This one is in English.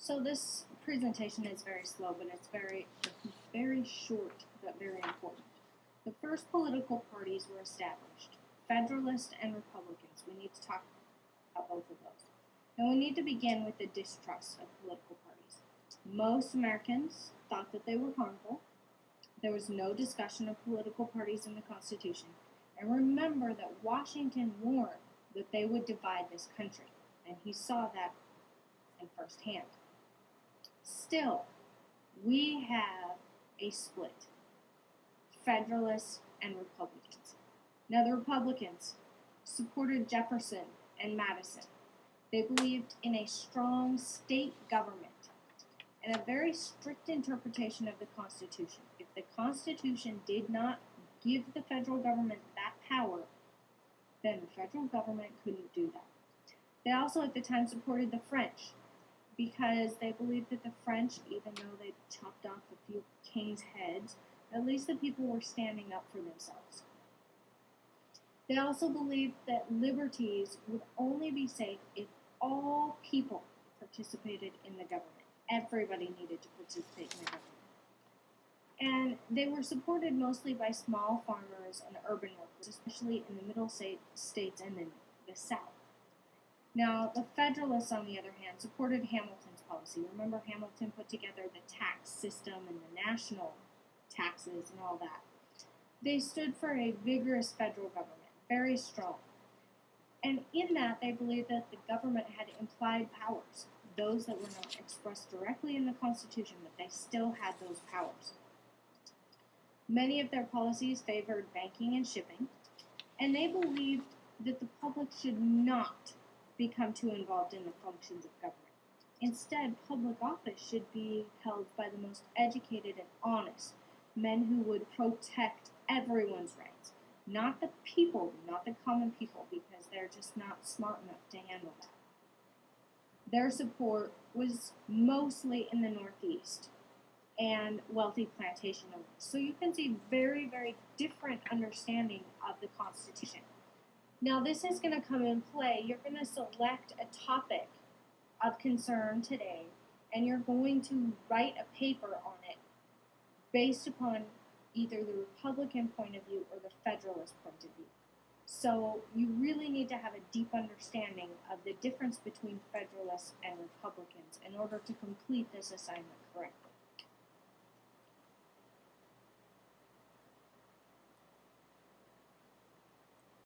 So this presentation is very slow, but it's very short, but very important. The first political parties were established, Federalists and Republicans. We need to talk about both of those. Now we need to begin with the distrust of political parties. Most Americans thought that they were harmful. There was no discussion of political parties in the Constitution. And remember that Washington warned that they would divide this country, and he saw that in firsthand. Still, we have a split, Federalists and Republicans. Now, the Republicans supported Jefferson and Madison. They believed in a strong state government and a very strict interpretation of the Constitution. If the Constitution did not give the federal government that power, then the federal government couldn't do that. They also at the time supported the French because they believed that the French, even though they chopped off a few kings' heads, at least the people were standing up for themselves. They also believed that liberties would only be safe if all people participated in the government. Everybody needed to participate in the government. And they were supported mostly by small farmers and urban workers, especially in the middle states and in the South. Now, the Federalists, on the other hand, supported Hamilton's policy. Remember, Hamilton put together the tax system and the national taxes and all that. They stood for a vigorous federal government, very strong. And in that, they believed that the government had implied powers, those that were not expressed directly in the Constitution, but they still had those powers. Many of their policies favored banking and shipping, and they believed that the public should not become too involved in the functions of government. Instead, public office should be held by the most educated and honest men who would protect everyone's rights, not the people, not the common people, because they're just not smart enough to handle that. Their support was mostly in the Northeast and wealthy plantation owners. So you can see very, very different understanding of the Constitution. Now this is going to come in play. You're going to select a topic of concern today, and you're going to write a paper on it based upon either the Republican point of view or the Federalist point of view. So you really need to have a deep understanding of the difference between Federalists and Republicans in order to complete this assignment correctly.